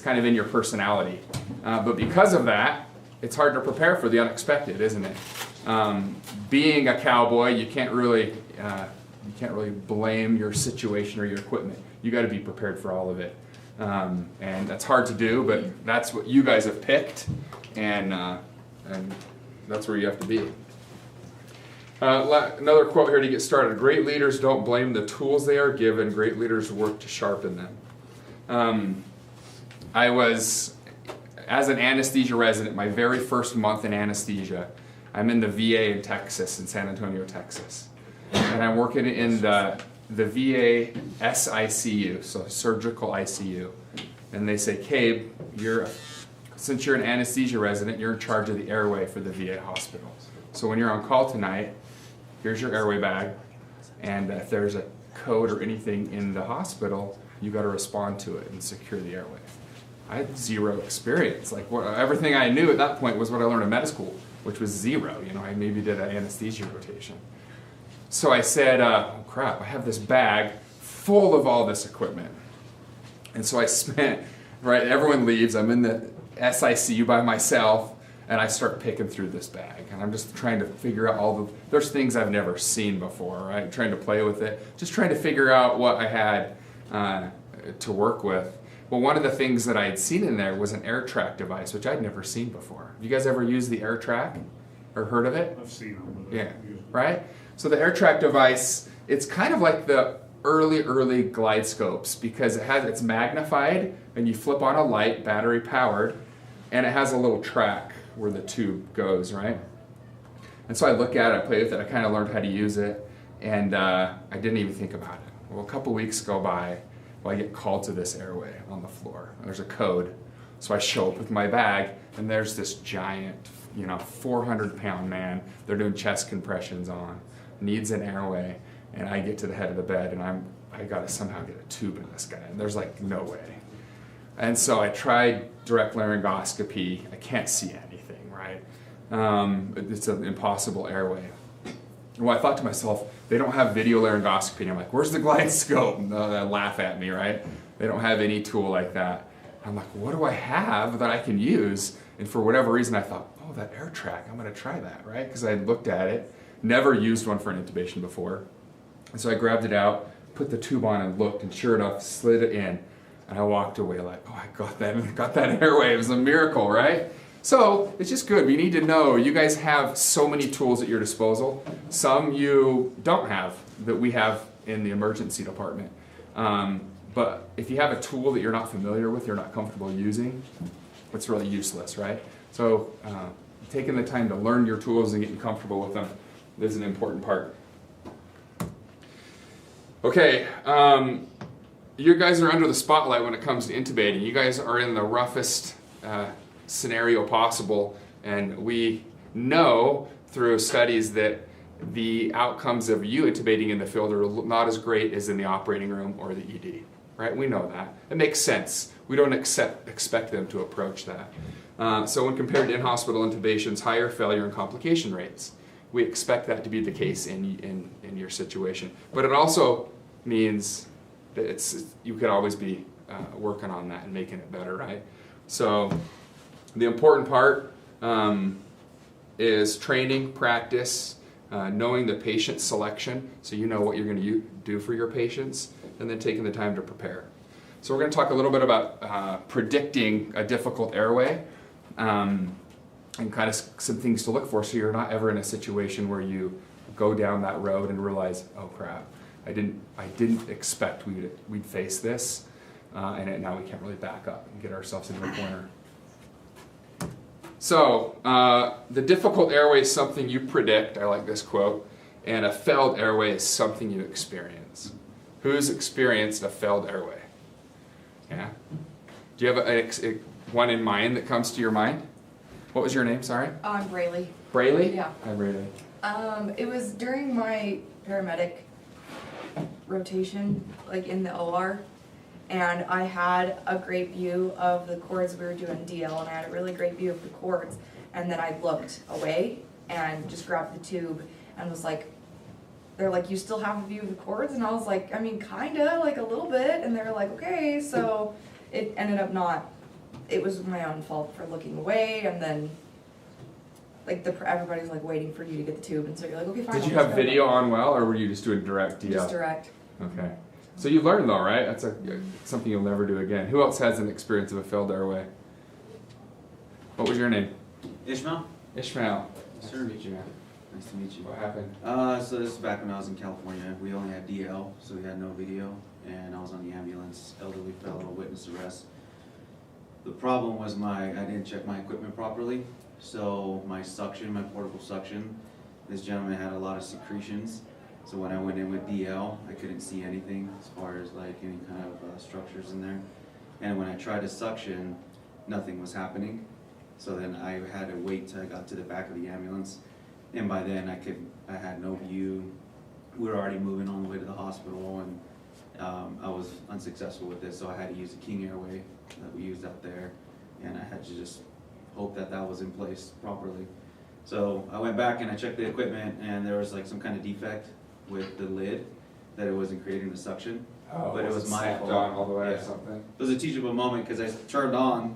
kind of in your personality. But because of that, it's hard to prepare for the unexpected, isn't it? Being a cowboy, you can't really blame your situation or your equipment. You got to be prepared for all of it. And that's hard to do, but that's what you guys have picked, and that's where you have to be. Another quote here to get started. Great leaders don't blame the tools they are given. Great leaders work to sharpen them. I was, as an anesthesia resident, my very first month in anesthesia, I'm in the VA in Texas, in San Antonio, Texas. And I'm working in the VA SICU, so surgical ICU. And they say, Gabe, since you're an anesthesia resident, you're in charge of the airway for the VA hospital. So when you're on call tonight, here's your airway bag, and if there's a code or anything in the hospital, you got to respond to it and secure the airway. I had zero experience. Like everything I knew at that point was what I learned in medical school, which was zero. I maybe did an anesthesia rotation. So I said, oh crap, I have this bag full of all this equipment. And so I spent, everyone leaves, I'm in the SICU by myself, and I start picking through this bag. And I'm just trying to figure out there's things I've never seen before, right? Trying to play with it, just trying to figure out what I had to work with. Well, one of the things that I had seen in there was an AirTrack device, which I'd never seen before. Have you guys ever used the AirTrack or heard of it? I've seen them. Yeah, right? So the AirTrack device, it's kind of like the early glide scopes because it's magnified and you flip on a light, battery powered, and it has a little track where the tube goes, right? And so I look at it, I play with it, I kind of learned how to use it, and I didn't even think about it. Well, a couple weeks go by, I get called to this airway on the floor. There's a code. So I show up with my bag, and there's this giant, 400-pound man they're doing chest compressions on, needs an airway, and I get to the head of the bed, and I gotta somehow get a tube in this guy, and there's like no way. And so I tried direct laryngoscopy. I can't see anything, right? It's an impossible airway. Well, I thought to myself, they don't have video laryngoscopy. And I'm like, where's the glide scope? And they laugh at me, right? They don't have any tool like that. I'm like, what do I have that I can use? And for whatever reason, I thought, oh, that AirTrack, I'm going to try that, right? Because I had looked at it, never used one for an intubation before. And so I grabbed it out, put the tube on and looked, and sure enough, slid it in. And I walked away like, oh, I got that airway. It was a miracle, right? So it's just good. We need to know you guys have so many tools at your disposal. Some you don't have that we have in the emergency department. But if you have a tool that you're not familiar with, you're not comfortable using, it's really useless, right? So taking the time to learn your tools and getting comfortable with them is an important part. Okay, you guys are under the spotlight when it comes to intubating. You guys are in the roughest scenario possible, and we know through studies that the outcomes of you intubating in the field are not as great as in the operating room or the ED, right? We know that. It makes sense. We don't expect them to approach that. So when compared to in-hospital intubations, higher failure and complication rates. We expect that to be the case in your situation. But it also means that you could always be working on that and making it better, right? So the important part is training, practice, knowing the patient selection, so you know what you're going to do for your patients, and then taking the time to prepare. So we're going to talk a little bit about predicting a difficult airway and kind of some things to look for so you're not ever in a situation where you go down that road and realize, oh crap, I didn't expect we'd face this, and now we can't really back up and get ourselves into a corner. So, the difficult airway is something you predict, I like this quote, and a failed airway is something you experience. Who's experienced a failed airway? Yeah? Do you have one in mind that comes to your mind? What was your name, sorry? I'm Braylee. Braylee? Yeah. Hi, Braylee. It was during my paramedic rotation, like in the OR, and I had a great view of the cords. We were doing DL, and I had a really great view of the cords, and then I looked away and just grabbed the tube and was like, they're like, you still have a view of the cords? And I was like, I mean, kinda, like a little bit, and they're like, okay, so it ended up not it was my own fault for looking away, and then like everybody's like waiting for you to get the tube, and so you're like, okay, fine. Did you I'll have just go. video on well, or were you just doing direct DL? Just direct. Okay. So you learned though, right? That's something you'll never do again. Who else has an experience of a failed airway? What was your name? Ishmael? Ishmael. Yes, Nice sir. to meet you, man. Nice to meet you. What happened? So this is back when I was in California. We only had DL, so we had no video, and I was on the ambulance, elderly fellow, witness arrest. The problem was I didn't check my equipment properly, so my suction, my portable suction, this gentleman had a lot of secretions. So when I went in with DL, I couldn't see anything as far as like any kind of structures in there. And when I tried to suction, nothing was happening. So then I had to wait till I got to the back of the ambulance. And by then I had no view. We were already moving on the way to the hospital, and I was unsuccessful with this, so I had to use the King Airway that we used out there, and I had to just hope that that was in place properly. So I went back and I checked the equipment, and there was like some kind of defect with the lid, that it wasn't creating the suction. Oh, but it was my snapped fault. on all the way or Yeah. something. It was a teachable moment because I turned on,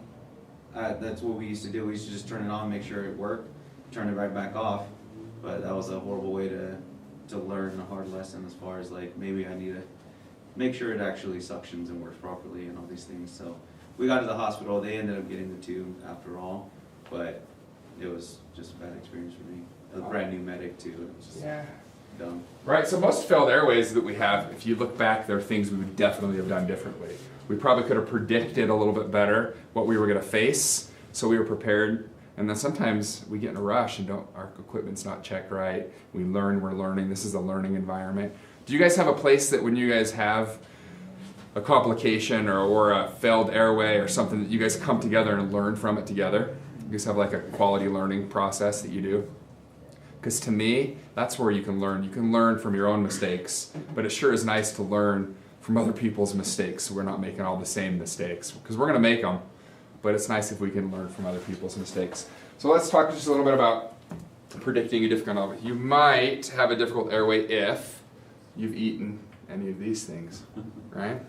that's what we used to do, we used to just turn it on, make sure it worked, turn it right back off. But that was a horrible way to learn a hard lesson as far as like, maybe I need to make sure it actually suctions and works properly and all these things. So we got to the hospital, they ended up getting the tube after all, but it was just a bad experience for me. A brand new medic too, it was just dumb. Right, so most failed airways that we have, if you look back, there are things we would definitely have done differently. We probably could have predicted a little bit better what we were going to face, so we were prepared. And then sometimes we get in a rush and our equipment's not checked right. We're learning. This is a learning environment. Do you guys have a place that when you guys have a complication or a failed airway or something that you guys come together and learn from it together? You guys have like a quality learning process that you do? Because to me, that's where you can learn. You can learn from your own mistakes, but it sure is nice to learn from other people's mistakes so we're not making all the same mistakes, because we're going to make them, but it's nice if we can learn from other people's mistakes. So let's talk just a little bit about predicting a difficult airway. You might have a difficult airway if you've eaten any of these things, right?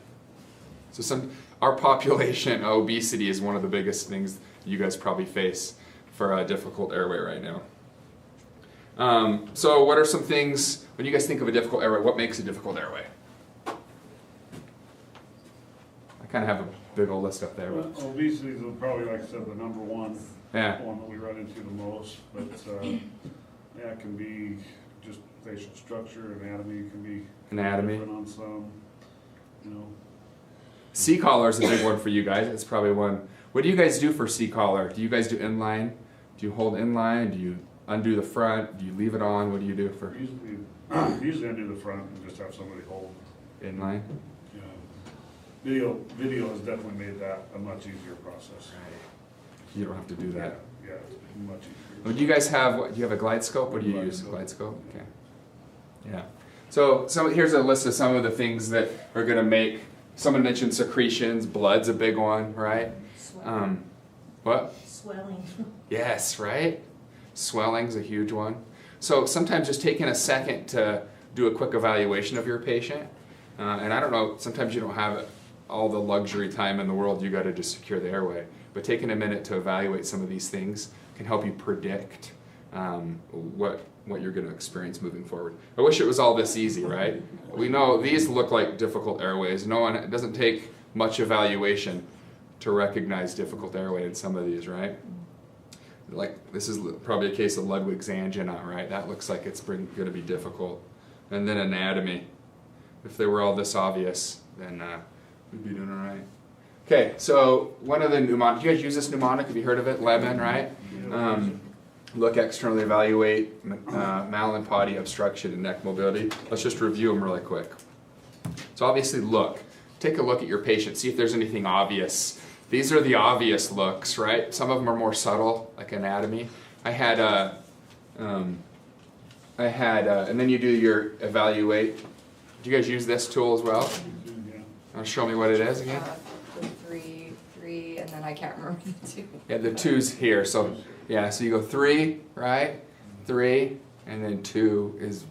So our population, obesity is one of the biggest things you guys probably face for a difficult airway right now. So what are some things, when you guys think of a difficult airway, what makes a difficult airway? I kind of have a big old list up there. But Obesity is probably, like I said, the number one yeah. one that we run into the most. But yeah, it can be just facial structure, anatomy can be Anatomy. different on some, you know. C-collar is a big one for you guys. It's probably one. What do you guys do for C-collar? Do you guys do inline? Do you hold inline? Do you undo the front? Do you leave it on? What do you do for Usually undo the front and just have somebody hold. inline? Yeah. Video has definitely made that a much easier process. You don't have to do that. Yeah, it's much easier. Well, do you guys have, do you have a glide scope? What do you Glide use? scope. Glide scope? Okay. Yeah. So here's a list of some of the things that are going to make, someone mentioned secretions, blood's a big one, right? Swelling. What? Swelling. Yes, right? Swelling's a huge one. So sometimes just taking a second to do a quick evaluation of your patient, and I don't know, sometimes you don't have all the luxury time in the world, you got to just secure the airway. But taking a minute to evaluate some of these things can help you predict what you're going to experience moving forward. I wish it was all this easy, right? We know these look like difficult airways. It doesn't take much evaluation to recognize difficult airway in some of these, right? Like this is probably a case of Ludwig's angina, right? That looks like it's going to be difficult. And then anatomy. If they were all this obvious, then we'd be doing all right. Okay, so one of the mnemonic, do you guys use this mnemonic? Have you heard of it? Lemon, right? Look, externally evaluate, Mallampati, obstruction, and neck mobility. Let's just review them really quick. So obviously look. Take a look at your patient. See if there's anything obvious. These are the obvious looks, right? Some of them are more subtle, like anatomy. And then you do your evaluate. Do you guys use this tool as well? Yeah. Show me what it is again. The three, and then I can't remember the two. Yeah, the 2's here. So yeah, so you go 3, right? 3, and then 2 is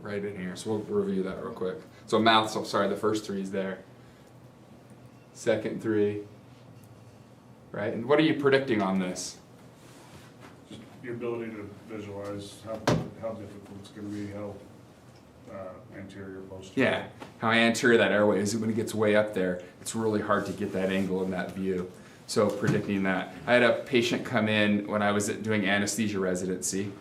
right in here. So we'll review that real quick. So mouth, so sorry, the first 3 is there. Second 3. right? And what are you predicting on this? Just your ability to visualize how difficult it's gonna be, how anterior, posterior. Yeah, how anterior that airway is. When it gets way up there, it's really hard to get that angle in that view. So predicting that. I had a patient come in when I was doing anesthesia residency.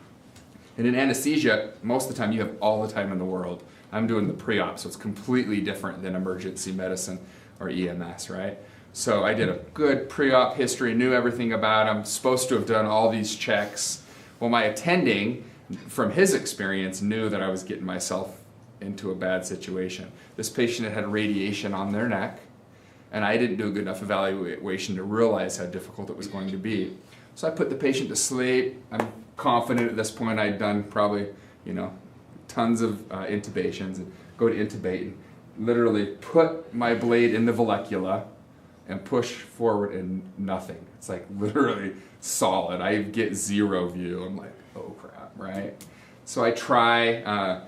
And in anesthesia, most of the time you have all the time in the world. I'm doing the pre-op, so it's completely different than emergency medicine or EMS, right? So I did a good pre-op history, knew everything about him, supposed to have done all these checks. Well, my attending, from his experience, knew that I was getting myself into a bad situation. This patient had radiation on their neck, and I didn't do a good enough evaluation to realize how difficult it was going to be. So I put the patient to sleep. I'm confident at this point I'd done probably, tons of intubations, and go to intubate and literally put my blade in the vallecula and push forward and nothing. It's like literally solid. I get zero view. I'm like, oh crap, right? So I tried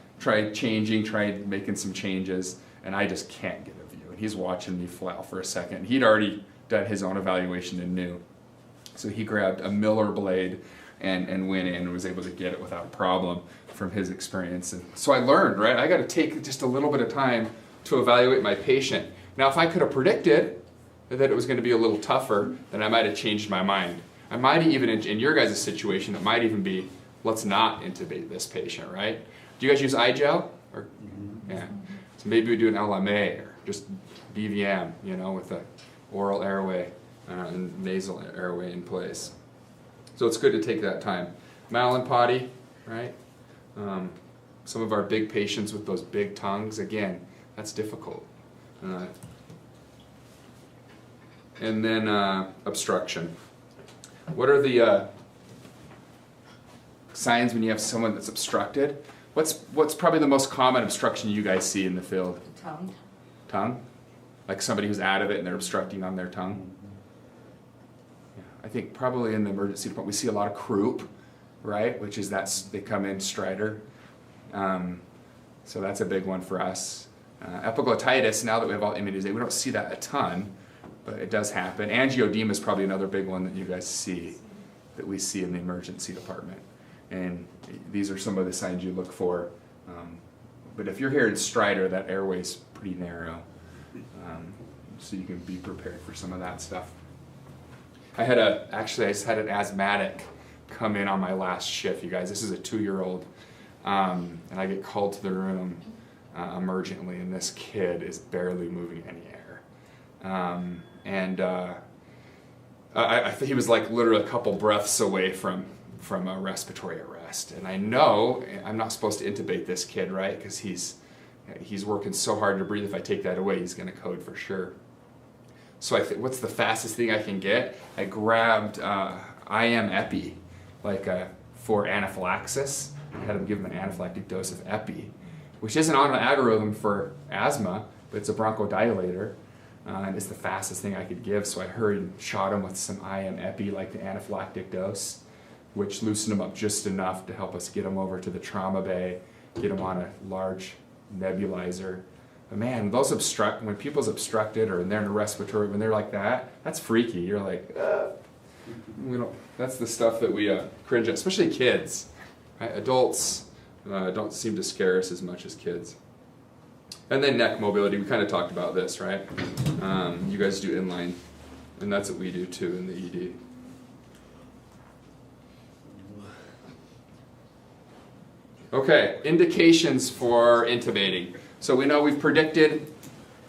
making some changes, and I just can't get a view. And he's watching me flail for a second. He'd already done his own evaluation and knew. So he grabbed a Miller blade and went in and was able to get it without a problem from his experience. And so I learned, right? I got to take just a little bit of time to evaluate my patient. Now, if I could have predicted that it was going to be a little tougher, then I might have changed my mind. I might even, in your guys' situation, it might even be, let's not intubate this patient, right? Do you guys use iGel? Or, yeah. So maybe we do an LMA or just BVM, with a oral airway and nasal airway in place. So it's good to take that time. Malin potty, right? Some of our big patients with those big tongues, again, that's difficult. And then obstruction. What are the signs when you have someone that's obstructed? What's probably the most common obstruction you guys see in the field? Tongue. Tongue? Like somebody who's out of it and they're obstructing on their tongue? Yeah, I think probably in the emergency department we see a lot of croup, right? Which is they come in stridor. So that's a big one for us. Epiglottitis, now that we have all immunization, we don't see that a ton, but it does happen. Angioedema is probably another big one that you guys see, that we see in the emergency department. And these are some of the signs you look for. But if you're hearing stridor, that airway's pretty narrow. So you can be prepared for some of that stuff. I just had an asthmatic come in on my last shift, you guys. This is a 2-year-old. And I get called to the room emergently, and this kid is barely moving any air. I think he was like literally a couple breaths away from a respiratory arrest. And I know I'm not supposed to intubate this kid, right? Because he's working so hard to breathe. If I take that away, he's going to code for sure. So I think, what's the fastest thing I can get? I grabbed IM epi, for anaphylaxis. I had him give him an anaphylactic dose of epi, which isn't on an algorithm for asthma, but it's a bronchodilator. And it's the fastest thing I could give, so I hurried and shot him with some IM epi, like the anaphylactic dose, which loosened him up just enough to help us get him over to the trauma bay, get him on a large nebulizer. But man, when people's obstructed or they're in a respiratory, when they're like that, that's freaky. You're like, that's the stuff that we cringe at, especially kids. Right? Adults don't seem to scare us as much as kids. And then neck mobility, we kind of talked about this, right? You guys do inline, and that's what we do too in the ED. Okay, indications for intubating. So we know we've predicted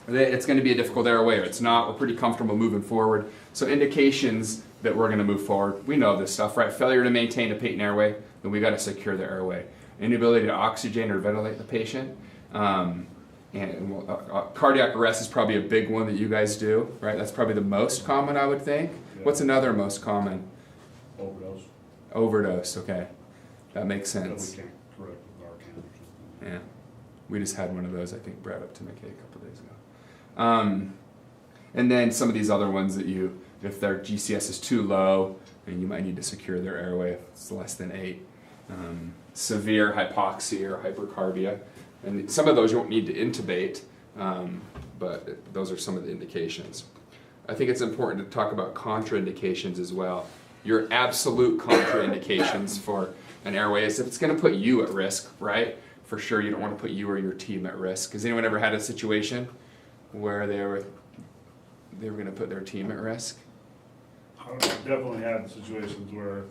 that it's going to be a difficult airway, or it's not. We're pretty comfortable moving forward. So indications that we're going to move forward. We know this stuff, right? Failure to maintain a patent airway, then we got to secure the airway. Inability to oxygen or ventilate the patient. Cardiac arrest is probably a big one that you guys do, right? That's probably the most common, I would think. Yeah. What's another most common? Overdose. Overdose, okay. That makes That sense. we can't correct with Narcan or something. Yeah. We just had one of those, I think, brought up to McKay a couple days ago. And then some of these other ones that if their GCS is too low, then you might need to secure their airway if it's less than 8. Severe hypoxia or hypercarbia. And some of those you won't need to intubate, but those are some of the indications. I think it's important to talk about contraindications as well. Your absolute contraindications for an airway is if it's going to put you at risk, right? For sure, you don't want to put you or your team at risk. Has anyone ever had a situation where they were going to put their team at risk? I've definitely had situations where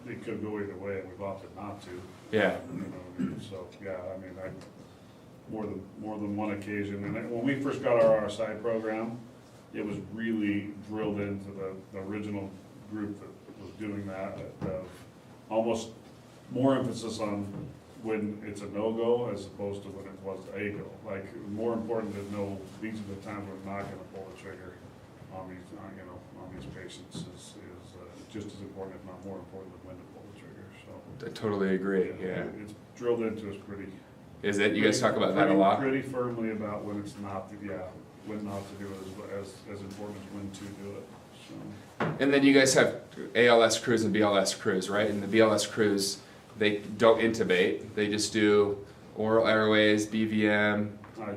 it could go either way, and we've opted not to. Yeah. You know, so, yeah, I mean, more than one occasion, and when we first got our RSI program, it was really drilled into the original group that was doing that, almost more emphasis on when it's a no-go as opposed to when it was a go. Like, more important to know these are the times we're not gonna pull the trigger on these, on these patients is just as important, if not more important, than when to pull the trigger, so. I totally agree, yeah. It's drilled into us pretty. Is it? You guys talk about that a lot? Pretty firmly about when it's not, when not to do it as important as when to do it, so. And then you guys have ALS crews and BLS crews, right? And the BLS crews, they don't intubate, they just do oral airways, BVM.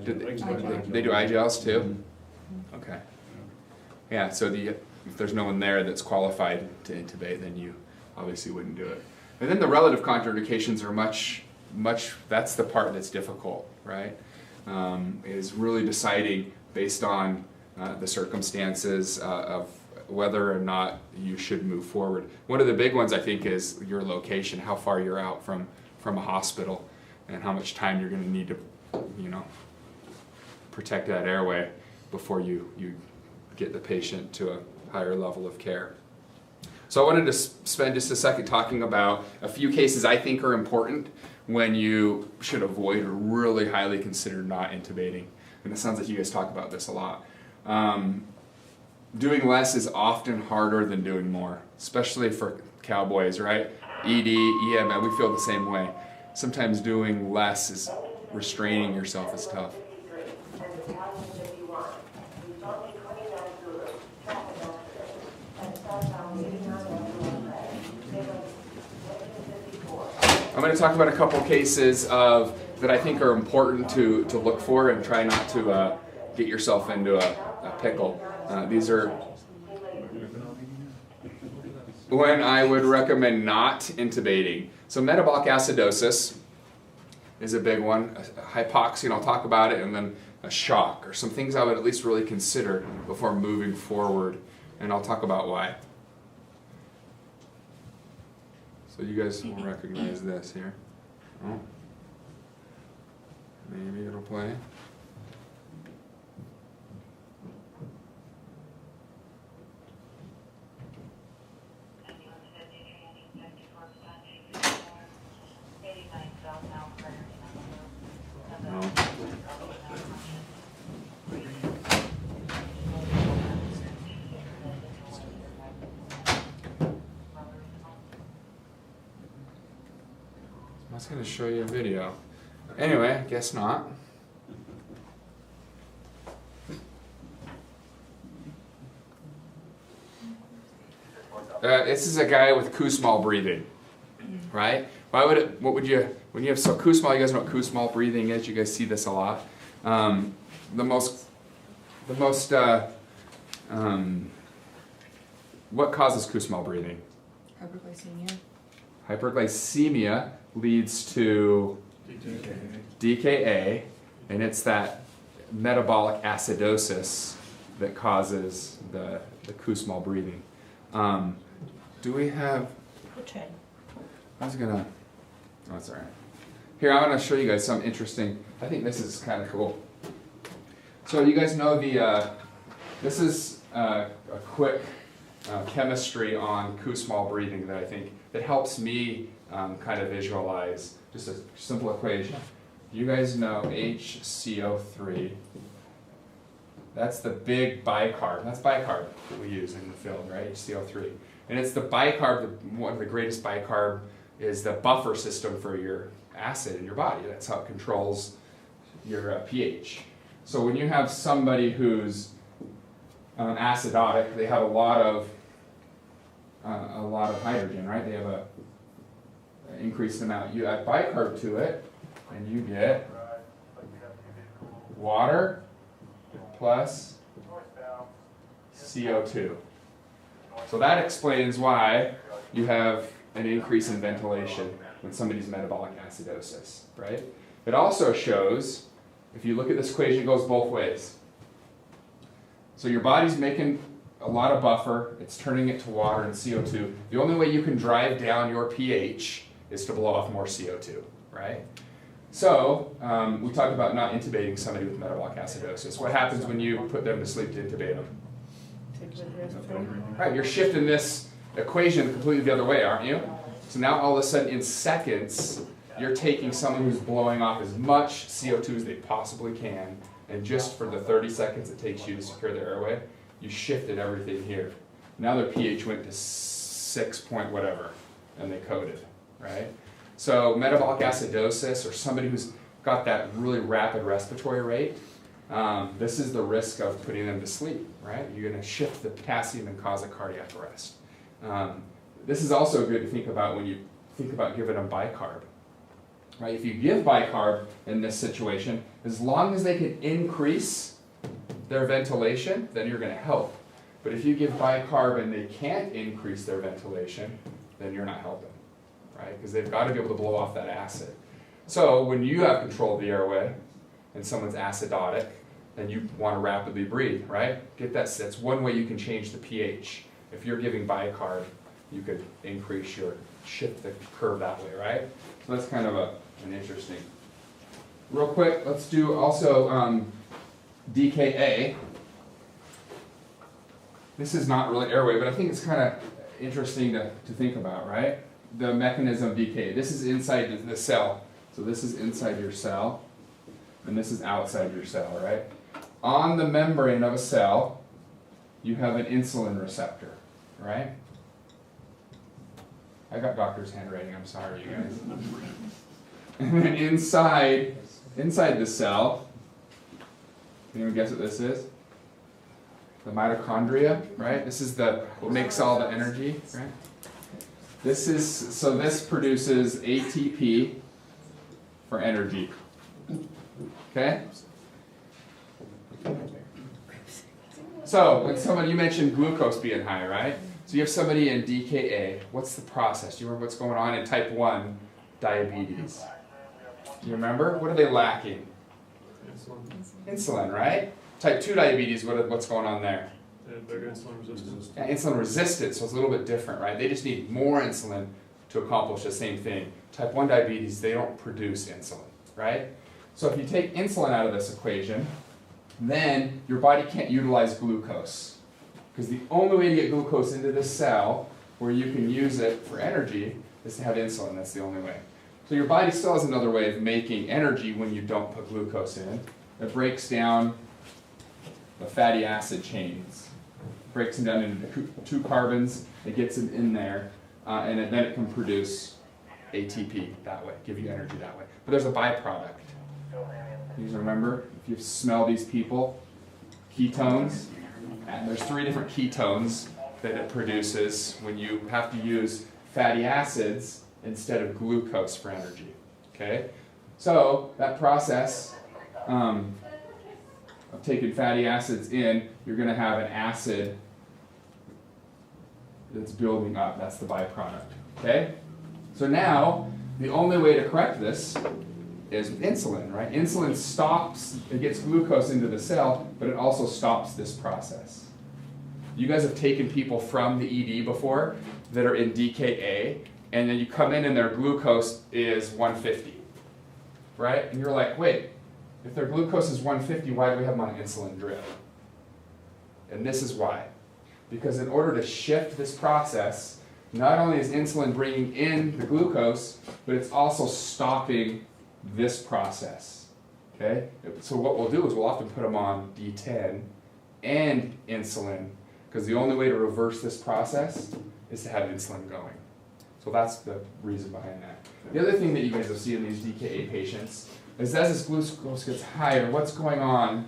They do iGels too? Okay. Yeah, so if there's no one there that's qualified to intubate, then you obviously wouldn't do it. And then the relative contraindications are much, that's the part that's difficult, right? Is really deciding based on the circumstances of whether or not you should move forward. One of the big ones, I think, is your location, how far you're out from a hospital, and how much time you're going to need to, protect that airway before you get the patient to a higher level of care. So I wanted to spend just a second talking about a few cases I think are important when you should avoid or really highly consider not intubating. And it sounds like you guys talk about this a lot. Doing less is often harder than doing more, especially for cowboys, right? ED, EM, we feel the same way. Sometimes doing less is restraining yourself is tough. I'm going to talk about a couple cases that I think are important to look for and try not to get yourself into a pickle. These are when I would recommend not intubating. So metabolic acidosis is a big one, hypoxia, and I'll talk about it, and then a shock, or some things I would at least really consider before moving forward, and I'll talk about why. So you guys will recognize this here. Oh. Maybe it'll play. I was going to show you a video. Anyway, I guess not. This is a guy with Kussmaul breathing, right? Why would it? What would you? When you have Kussmaul, you guys know what Kussmaul breathing is. You guys see this a lot. What causes Kussmaul breathing? Hyperglycemia. Hyperglycemia leads to DKA, and it's that metabolic acidosis that causes the Kussmaul breathing. Do we have? I was gonna. Oh, it's all right. Here, I'm gonna show you guys some interesting. I think this is kind of cool. So you guys know this is a quick chemistry on Kussmaul breathing that I think that helps me kind of visualize just a simple equation. You guys know HCO3. That's the big bicarb. That's bicarb that we use in the field, right? HCO3. And it's the bicarb, one of the greatest bicarb is the buffer system for your acid in your body. That's how it controls your pH. So when you have somebody who's acidotic, they have a lot of hydrogen, right? They have an increased amount. You add bicarb to it, and you get water plus CO2. So that explains why you have an increase in ventilation when somebody's metabolic acidosis, right? It also shows, if you look at this equation, it goes both ways. So your body's making a lot of buffer, it's turning it to water and CO2. The only way you can drive down your pH is to blow off more CO2, right? So, we talked about not intubating somebody with metabolic acidosis. What happens when you put them to sleep to intubate them? Right, you're shifting this equation completely the other way, aren't you? So now all of a sudden in seconds, you're taking someone who's blowing off as much CO2 as they possibly can, and just for the 30 seconds it takes you to secure their airway, you shifted everything here. Now their pH went to 6 point whatever, and they coded, right? So metabolic acidosis, or somebody who's got that really rapid respiratory rate, this is the risk of putting them to sleep, right? You're going to shift the potassium and cause a cardiac arrest. This is also good to think about when you think about giving them bicarb, right? If you give bicarb in this situation, as long as they can increase their ventilation, then you're going to help. But if you give bicarb and they can't increase their ventilation, then you're not helping, right? Because they've got to be able to blow off that acid. So when you have control of the airway and someone's acidotic, and you want to rapidly breathe, right? That's one way you can change the pH. If you're giving bicarb, you could shift the curve that way, right? So that's kind of an interesting. Real quick, let's do also DKA. This is not really airway, but I think it's kind of interesting to think about, right? The mechanism of decay. This is inside the cell. So this is inside your cell, and this is outside your cell, right? On the membrane of a cell, you have an insulin receptor, right? I got doctor's handwriting, I'm sorry, you guys. And then inside the cell, anyone guess what this is? The mitochondria, right? This is what makes all the energy, right? This produces ATP for energy. Okay? So, when you mentioned glucose being high, right? So you have somebody in DKA. What's the process? Do you remember what's going on in type 1 diabetes? Do you remember? What are they lacking? Insulin, right? Type 2 diabetes, what's going on there? They're insulin resistant. Yeah, insulin resistant, so it's a little bit different, right? They just need more insulin to accomplish the same thing. Type 1 diabetes, they don't produce insulin, right? So if you take insulin out of this equation, then your body can't utilize glucose. Because the only way to get glucose into the cell where you can use it for energy is to have insulin. That's the only way. So your body still has another way of making energy when you don't put glucose in. It breaks down the fatty acid chains. It breaks them down into two carbons. It gets them in there. And then it can produce ATP that way, give you energy that way. But there's a byproduct. Please remember, if you smell these people, ketones, and there's 3 different ketones that it produces when you have to use fatty acids instead of glucose for energy. Okay? So that process of taking fatty acids in, you're going to have an acid that's building up. That's the byproduct. Okay? So now, the only way to correct this is with insulin, right? Insulin stops, it gets glucose into the cell, but it also stops this process. You guys have taken people from the ED before that are in DKA, and then you come in and their glucose is 150, right? And you're like, wait, if their glucose is 150, why do we have them on insulin drip? And this is why. Because in order to shift this process, not only is insulin bringing in the glucose, but it's also stopping this process, okay? So what we'll do is we'll often put them on D10 and insulin, because the only way to reverse this process is to have insulin going. So that's the reason behind that. The other thing that you guys will see in these DKA patients is as this glucose gets higher, what's going on?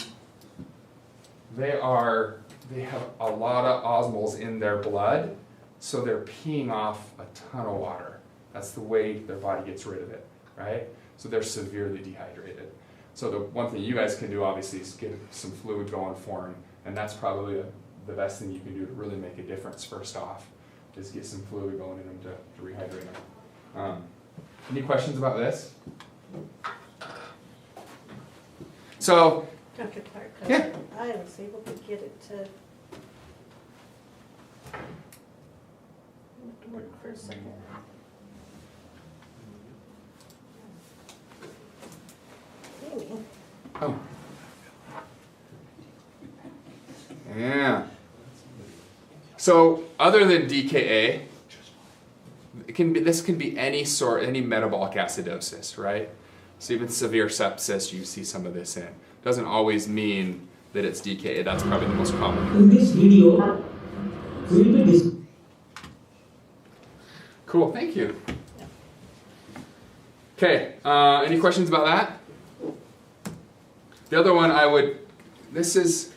They have a lot of osmoles in their blood, so they're peeing off a ton of water. That's the way their body gets rid of it, right? So they're severely dehydrated. So the one thing you guys can do, obviously, is get some fluid going for them, and that's probably the best thing you can do to really make a difference first off is get some fluid going in them to rehydrate them. Any questions about this? So, Dr. Clark, Yeah. I was able to get it to work for a second. Maybe. oh. Yeah. So, other than DKA, this can be any metabolic acidosis, right? So even severe sepsis, you see some of this in. Doesn't always mean that it's DKA. That's probably the most common. In this video, we will be discussing. Cool, thank you. Okay, any questions about that? The other one this is,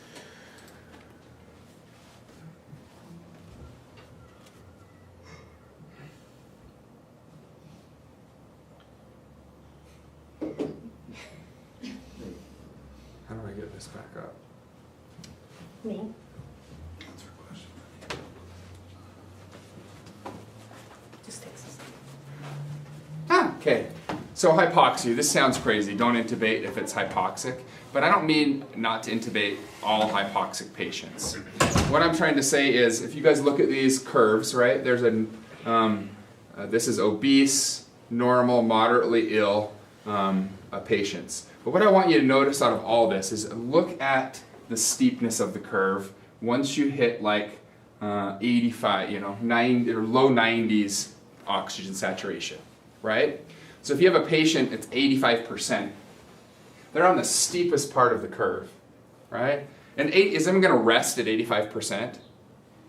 how do I get this back up? Me. Just takes a second. Okay, so hypoxia, this sounds crazy. Don't intubate if it's hypoxic, but I don't mean not to intubate all hypoxic patients. What I'm trying to say is, if you guys look at these curves, right, there's this is obese, normal, moderately ill patients. But what I want you to notice out of all this is look at the steepness of the curve once you hit like 85, 90 or low 90s oxygen saturation, right? So if you have a patient, it's 85%. They're on the steepest part of the curve, right? And is them going to rest at 85%?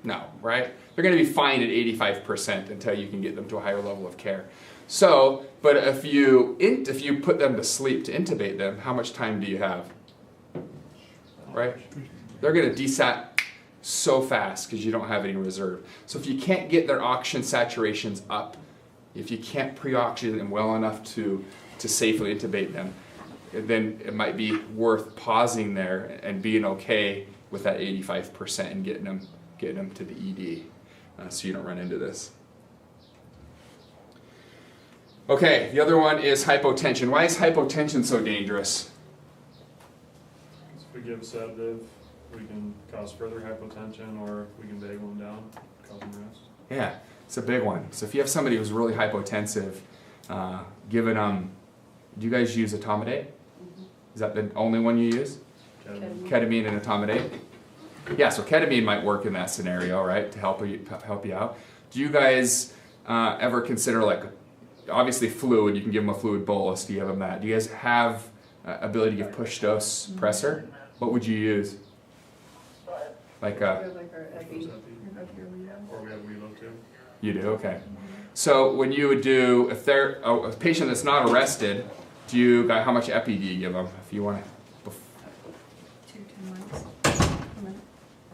No, right? They're going to be fine at 85% until you can get them to a higher level of care. So, but if you put them to sleep to intubate them, how much time do you have? Right? They're going to desat so fast because you don't have any reserve. So if you can't get their oxygen saturations up, if you can't pre-oxygenate them well enough to safely intubate them, then it might be worth pausing there and being okay with that 85% and getting them to the ED, so you don't run into this. Okay, the other one is hypotension. Why is hypotension so dangerous? If we give sedative, we can cause further hypotension, or we can vagal them down, cause them rest. Yeah, it's a big one. So if you have somebody who's really hypotensive, giving them, do you guys use etomidate? Is that the only one you use? Ketamine and etomidate? Yeah, so ketamine might work in that scenario, right, to help you out. Do you guys ever consider, like, obviously fluid, you can give them a fluid bolus, do you have them that? Do you guys have ability to give push dose pressor? What would you use? Like Or like our epi. Or we have Welo too. You do, okay. So when you would do, if they're a patient that's not arrested, how much epi do you give them if you want to? 2 to 10 mics.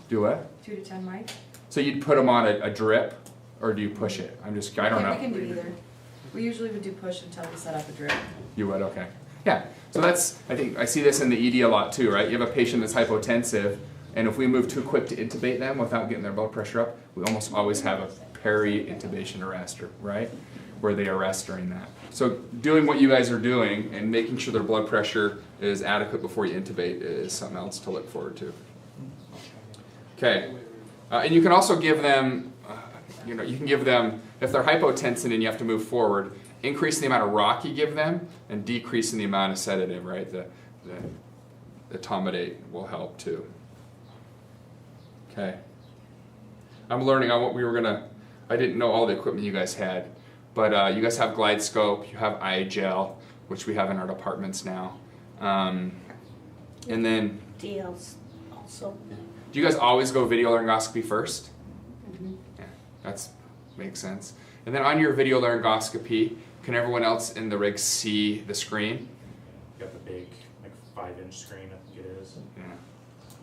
Do what? 2 to 10 mics. So you'd put them on a drip, or do you push it? I don't know. We can do either. We usually would do push until we set up a drip. You would, okay. Yeah, so I see this in the ED a lot too, right? You have a patient that's hypotensive, and if we move too quick to intubate them without getting their blood pressure up, we almost always have a peri-intubation arrest, right? Where they arrest during that. So doing what you guys are doing and making sure their blood pressure is adequate before you intubate is something else to look forward to. Okay, and you can also give them, you can give them, if they're hypotensive and you have to move forward, increase the amount of rock you give them and decrease in the amount of sedative, right? The etomidate will help too. Okay. I'm learning on what I didn't know all the equipment you guys had, but you guys have glide scope, you have iGel, which we have in our departments now. And then, DLs also. do you guys always go video laryngoscopy first? Mm-hmm. Yeah, that makes sense. And then on your video laryngoscopy, can everyone else in the rig see the screen? You got the big, like 5-inch screen, I think it is. Yeah.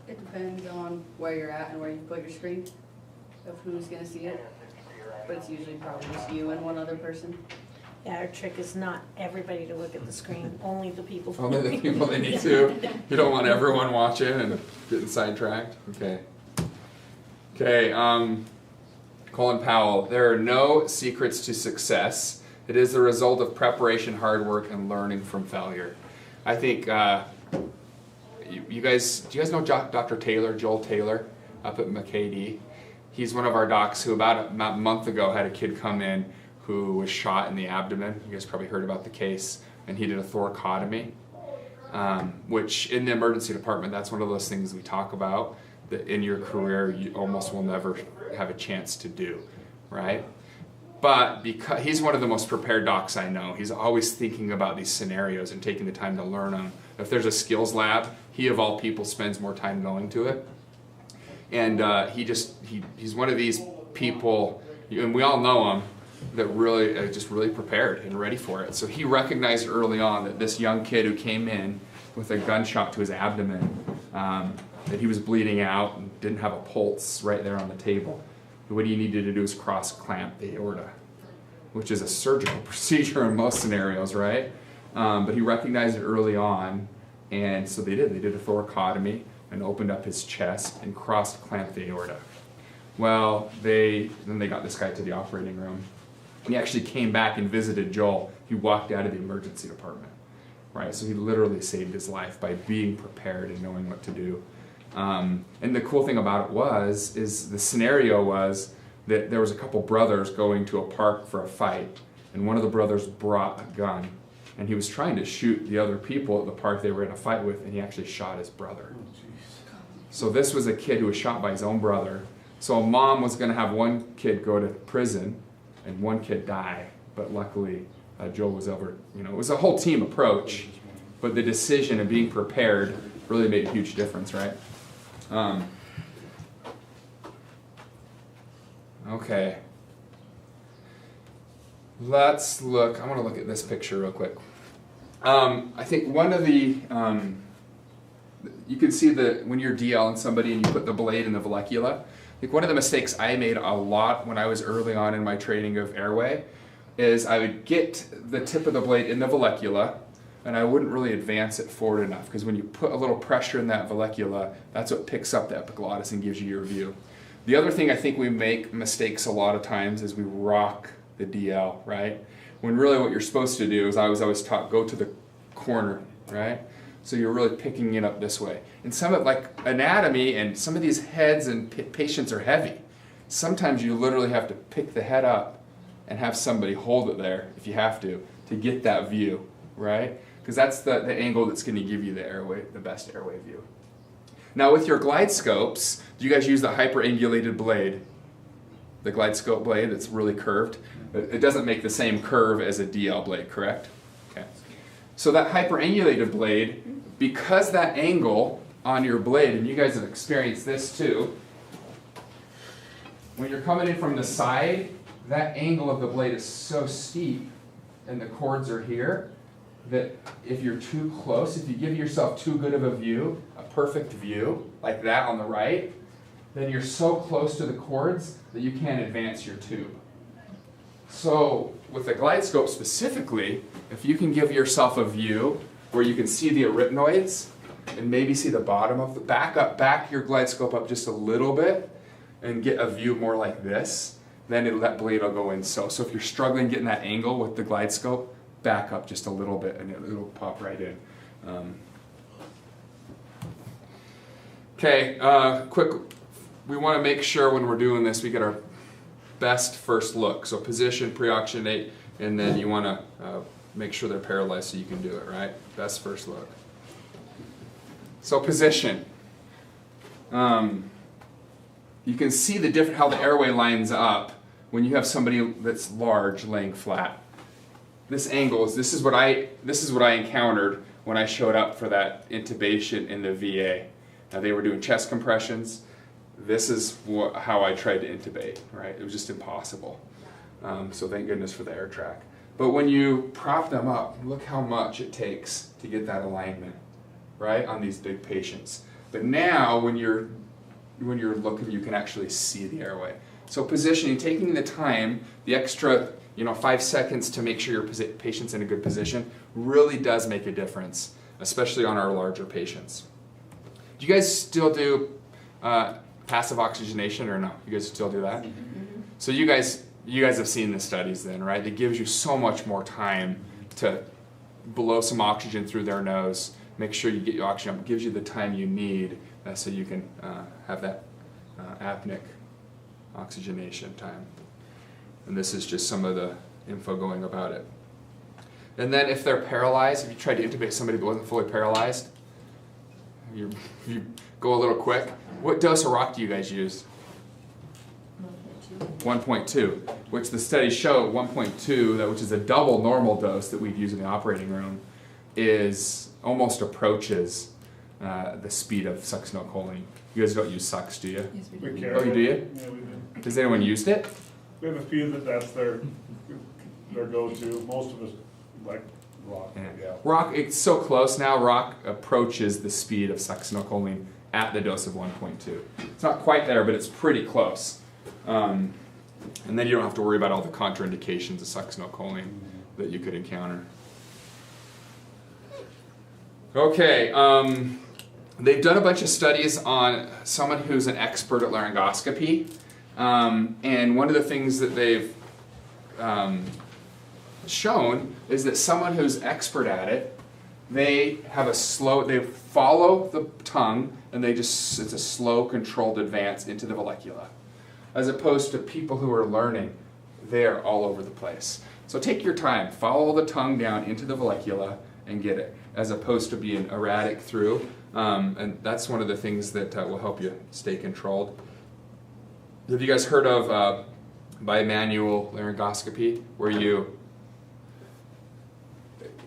It depends on where you're at and where you put your screen, of who's gonna see it. But it's usually probably just you and one other person. Yeah, our trick is not everybody to look at the screen, only the people. Only the people they need to. You don't want everyone watching and getting sidetracked. Okay. Okay, Colin Powell, there are no secrets to success. It is the result of preparation, hard work, and learning from failure. I think, you guys, do you guys know Dr. Taylor, Joel Taylor, up at McKay? He's one of our docs who about a month ago had a kid come in who was shot in the abdomen. You guys probably heard about the case, and he did a thoracotomy, which in the emergency department, that's one of those things we talk about that in your career you almost will never have a chance to do, right? But because he's one of the most prepared docs I know, he's always thinking about these scenarios and taking the time to learn them. If there's a skills lab, he of all people spends more time going to it. And he's one of these people, and we all know him, that really just really prepared and ready for it. So he recognized early on that this young kid who came in with a gunshot to his abdomen, that he was bleeding out and didn't have a pulse right there on the table. What he needed to do is cross-clamp the aorta, which is a surgical procedure in most scenarios, right? But he recognized it early on, and so they did. They did a thoracotomy and opened up his chest and cross-clamped the aorta. Well, then they got this guy to the operating room. He actually came back and visited Joel. He walked out of the emergency department, right? So he literally saved his life by being prepared and knowing what to do. And the cool thing about it is the scenario was that there was a couple brothers going to a park for a fight, and one of the brothers brought a gun, and he was trying to shoot the other people at the park they were in a fight with, and he actually shot his brother. So this was a kid who was shot by his own brother. So a mom was going to have one kid go to prison and one kid die, but luckily Joel was over. It was a whole team approach, but the decision of being prepared really made a huge difference, right? Okay. Let's look. I want to look at this picture real quick. I think one of the, you can see when you're DLing somebody and you put the blade in the vallecula. I think one of the mistakes I made a lot when I was early on in my training of Airway is I would get the tip of the blade in the vallecula, and I wouldn't really advance it forward enough, because when you put a little pressure in that vallecula, that's what picks up the epiglottis and gives you your view. The other thing I think we make mistakes a lot of times is we rock the DL, right? When really what you're supposed to do is, I was always taught, go to the corner, right? So you're really picking it up this way. And some of, like anatomy, and some of these heads and patients are heavy. Sometimes you literally have to pick the head up and have somebody hold it there, if you have to get that view, right? Because that's the angle that's going to give you the best airway view. Now with your glide scopes, do you guys use the hyperangulated blade? The glide scope blade that's really curved? It doesn't make the same curve as a DL blade, correct? Okay. So that hyperangulated blade, because that angle on your blade, and you guys have experienced this too, when you're coming in from the side, that angle of the blade is so steep and the cords are here, that if you're too close, if you give yourself too good of a view, a perfect view, like that on the right, then you're so close to the cords that you can't advance your tube. So with the glide scope specifically, if you can give yourself a view where you can see the arytenoids and maybe see the bottom of the back your glide scope up just a little bit and get a view more like this, then that blade will go in so. So if you're struggling getting that angle with the glide scope, back up just a little bit and it'll pop right in. Okay, quick, we want to make sure when we're doing this we get our best first look. So position, pre-oxygenate, and then you want to make sure they're paralyzed so you can do it, right? Best first look. So position. You can see how the airway lines up when you have somebody that's large laying flat. This angle this is what I encountered when I showed up for that intubation in the VA. Now they were doing chest compressions. This is how I tried to intubate, right? It was just impossible. So thank goodness for the air track. But when you prop them up, look how much it takes to get that alignment, right, on these big patients. But now when you're looking, you can actually see the airway. So positioning, taking the time, the extra 5 seconds to make sure your patient's in a good position really does make a difference, especially on our larger patients. Do you guys still do passive oxygenation or no? You guys still do that? So you guys have seen the studies then, right? It gives you so much more time to blow some oxygen through their nose, make sure you get your oxygen up. It gives you the time you need so you can have that apneic oxygenation time. And this is just some of the info going about it. And then if they're paralyzed, if you tried to intubate somebody that wasn't fully paralyzed, you go a little quick. What dose of rock do you guys use? 1.2, which the studies show 1.2, which is a double normal dose that we'd use in the operating room, is almost approaches the speed of succinylcholine. You guys don't use sucks, do you? Yes, we We do. carry Oh, you do you? Yeah, we do. Has anyone used it? We have a few that's their go-to. Most of us like rock, yeah. Rock, it's so close now, rock approaches the speed of succinylcholine at the dose of 1.2. It's not quite there, but it's pretty close. And then you don't have to worry about all the contraindications of succinylcholine that you could encounter. Okay, they've done a bunch of studies on someone who's an expert at laryngoscopy. And one of the things that they've shown is that someone who's expert at it, they follow the tongue and it's a slow controlled advance into the vallecula. As opposed to people who are learning, they're all over the place. So take your time, follow the tongue down into the vallecula and get it, as opposed to being erratic through. And that's one of the things that will help you stay controlled. Have you guys heard of bimanual laryngoscopy, where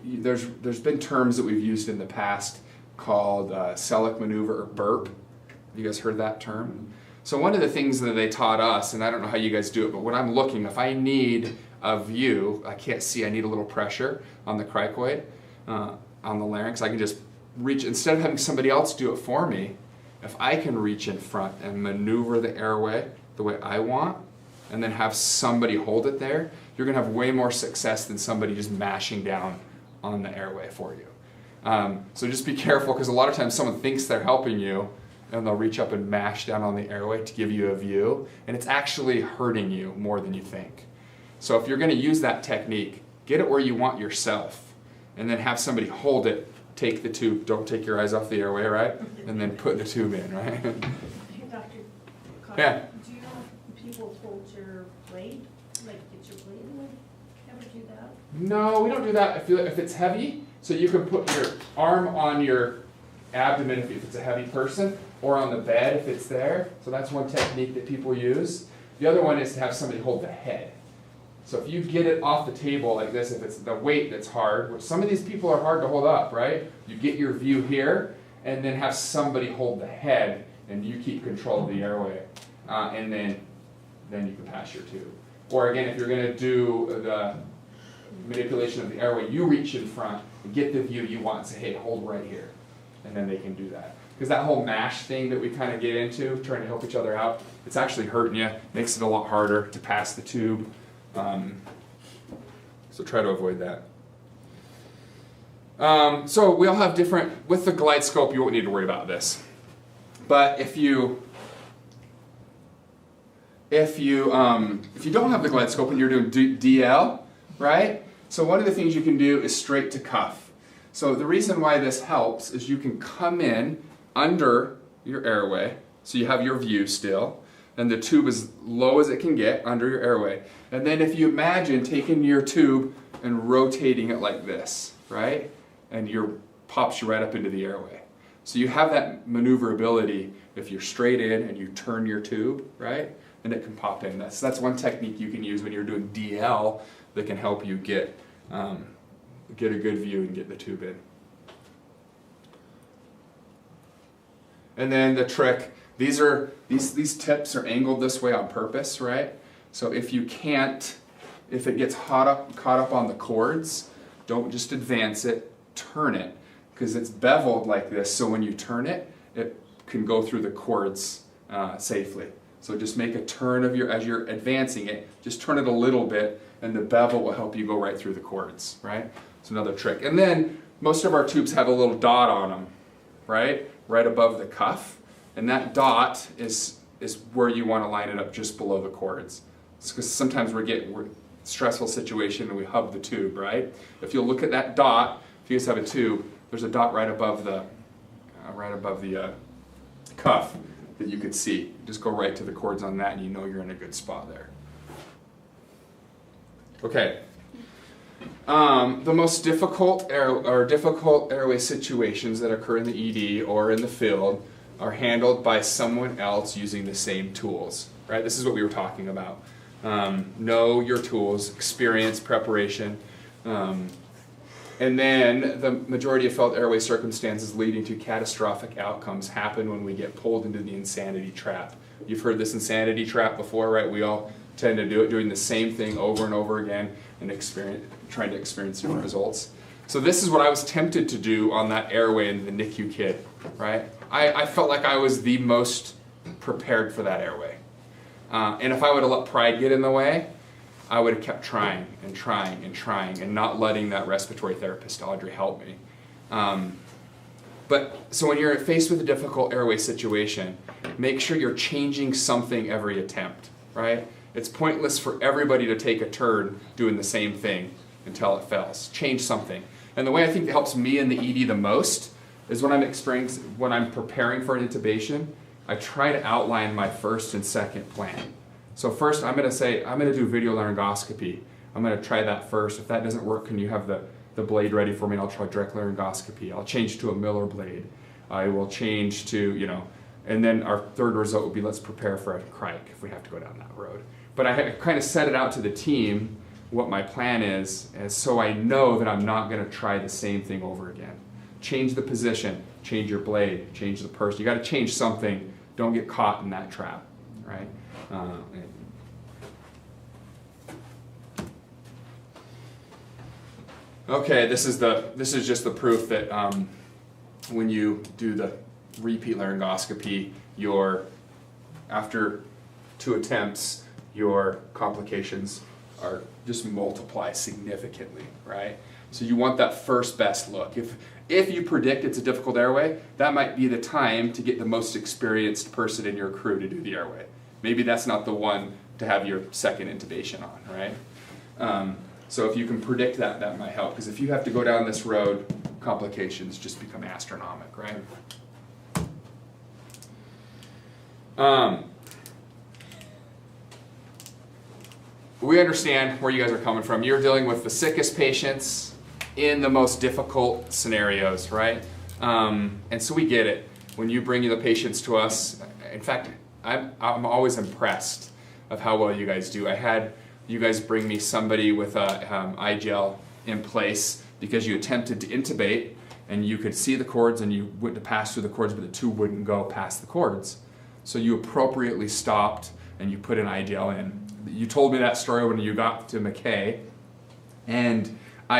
there's been terms that we've used in the past called Selleck maneuver or burp. Have you guys heard that term? So one of the things that they taught us, and I don't know how you guys do it, but when I'm looking, if I need a view, I can't see, I need a little pressure on the cricoid, on the larynx, I can just reach, instead of having somebody else do it for me, if I can reach in front and maneuver the airway the way I want, and then have somebody hold it there, you're gonna have way more success than somebody just mashing down on the airway for you. So just be careful, because a lot of times someone thinks they're helping you, and they'll reach up and mash down on the airway to give you a view, and it's actually hurting you more than you think. So if you're going to use that technique, get it where you want yourself, and then have somebody hold it, take the tube, don't take your eyes off the airway, right? And then put the tube in, right? Hey, Dr. Carter, Yeah. do you know if people hold your blade, like get your blade in? Ever do that? No, we don't do that if it's heavy. So you can put your arm on your abdomen if it's a heavy person, or on the bed if it's there. So that's one technique that people use. The other one is to have somebody hold the head. So if you get it off the table like this, if it's the weight that's hard, which some of these people are hard to hold up, right? You get your view here, and then have somebody hold the head, and you keep control of the airway. And then you can pass your tube. Or again, if you're going to do the manipulation of the airway, you reach in front and get the view you want and say, hey, hold right here. And then they can do that. Because that whole mash thing that we kind of get into, trying to help each other out, it's actually hurting you, makes it a lot harder to pass the tube. So try to avoid that. So we all have different, with the glide scope, you won't need to worry about this. But if you don't have the glide scope and you're doing DL, right? So one of the things you can do is straight to cuff. So the reason why this helps is you can come in under your airway, so you have your view still, and the tube as low as it can get under your airway. And then if you imagine taking your tube and rotating it like this, right? And pops you right up into the airway. So you have that maneuverability if you're straight in and you turn your tube, right? And it can pop in. That's one technique you can use when you're doing DL that can help you get a good view and get the tube in. And then the trick, these tips are angled this way on purpose, right? So if it gets caught up on the cords, don't just advance it, turn it, because it's beveled like this, so when you turn it, it can go through the cords safely. So just make a turn as you're advancing it, just turn it a little bit, and the bevel will help you go right through the cords, right? It's another trick. And then most of our tubes have a little dot on them, right? Right above the cuff. And that dot is is where you want to line it up just below the cords. Because sometimes we're stressful situation and we hub the tube, right? If you'll look at that dot, if you guys have a tube, there's a dot right above the cuff that you could see. Just go right to the cords on that and you know you're in a good spot there. Okay. The most difficult airway situations that occur in the ED or in the field are handled by someone else using the same tools, right? This is what we were talking about. Know your tools, experience, preparation, and then the majority of failed airway circumstances leading to catastrophic outcomes happen when we get pulled into the insanity trap. You've heard this insanity trap before, right? We all tend to do it, doing the same thing over and over again and trying to experience different results. So this is what I was tempted to do on that airway in the NICU kid, right? I felt like I was the most prepared for that airway. And if I would have let pride get in the way, I would have kept trying and trying and trying and not letting that respiratory therapist, Audrey, help me. So when you're faced with a difficult airway situation, make sure you're changing something every attempt, right? It's pointless for everybody to take a turn doing the same thing until it fails. Change something. And the way I think that helps me in the ED the most is when I'm preparing for an intubation, I try to outline my first and second plan. So first I'm going to do video laryngoscopy. I'm going to try that first. If that doesn't work, can you have the blade ready for me and I'll try direct laryngoscopy. I'll change to a Miller blade. I will change to, and then our third result would be let's prepare for a crike if we have to go down that road. But I kind of set it out to the team what my plan is so I know that I'm not going to try the same thing over again. Change the position, change your blade, change the person. You got to change something. Don't get caught in that trap, right? Okay, this is just the proof that when you do the repeat laryngoscopy, after 2 attempts, your complications are just multiply significantly, right? So you want that first best look. If you predict it's a difficult airway, that might be the time to get the most experienced person in your crew to do the airway. Maybe that's not the one to have your second intubation on, right? So if you can predict that, that might help. Because if you have to go down this road, complications just become astronomical, right? We understand where you guys are coming from. You're dealing with the sickest patients in the most difficult scenarios, right? And so we get it. When you bring the patients to us, in fact, I'm always impressed of how well you guys do. I had you guys bring me somebody with a iGel in place because you attempted to intubate and you could see the cords and you went to pass through the cords, but the tube wouldn't go past the cords. So you appropriately stopped and you put an iGel in. You told me that story when you got to McKay, and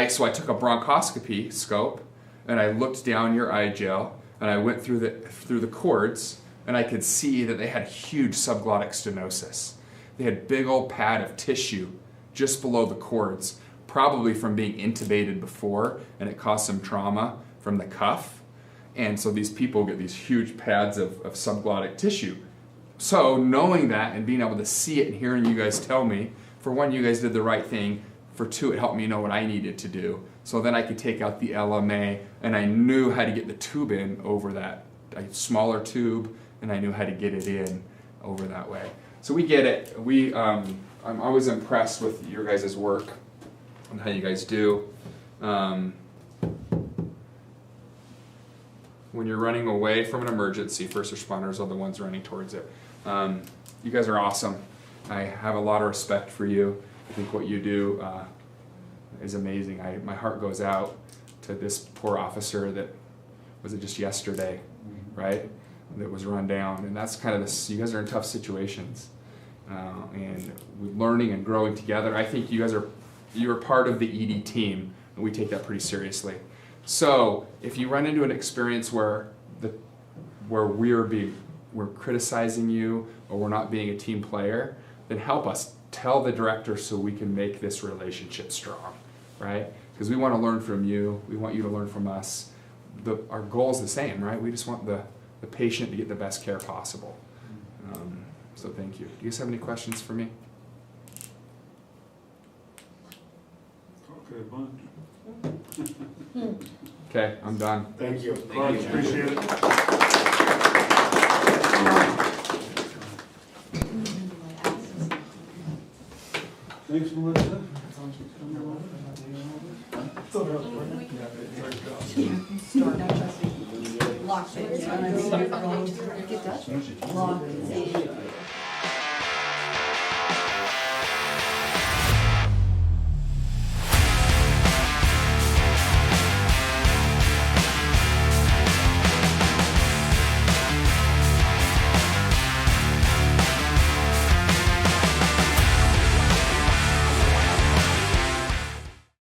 so I took a bronchoscopy scope and I looked down your iGel and I went through the cords and I could see that they had huge subglottic stenosis. They had big old pad of tissue just below the cords, probably from being intubated before, and it caused some trauma from the cuff. And so these people get these huge pads of subglottic tissue. So knowing that and being able to see it and hearing you guys tell me, for one, you guys did the right thing. For two, it helped me know what I needed to do. So then I could take out the LMA, and I knew how to get the tube in over that smaller tube, and I knew how to get it in over that way. So we get it. I'm always impressed with your guys' work and how you guys do. When you're running away from an emergency, first responders are the ones running towards it. You guys are awesome. I have a lot of respect for you. I think what you do is amazing. My heart goes out to this poor officer that, was it just yesterday, right? That was run down. And that's kind of this, you guys are in tough situations. And we're learning and growing together. I think you're part of the ED team, and we take that pretty seriously. So if you run into an experience where we're criticizing you or we're not being a team player, then help us. Tell the director so we can make this relationship strong, right? Because we want to learn from you. We want you to learn from us. Our goal is the same, right? We just want the patient to get the best care possible. So thank you. Do you guys have any questions for me? Okay, bunch. Okay, I'm done. Thank you. Thank you. Appreciate it. Thanks, Melissa. Lock it. Get that? Lock it.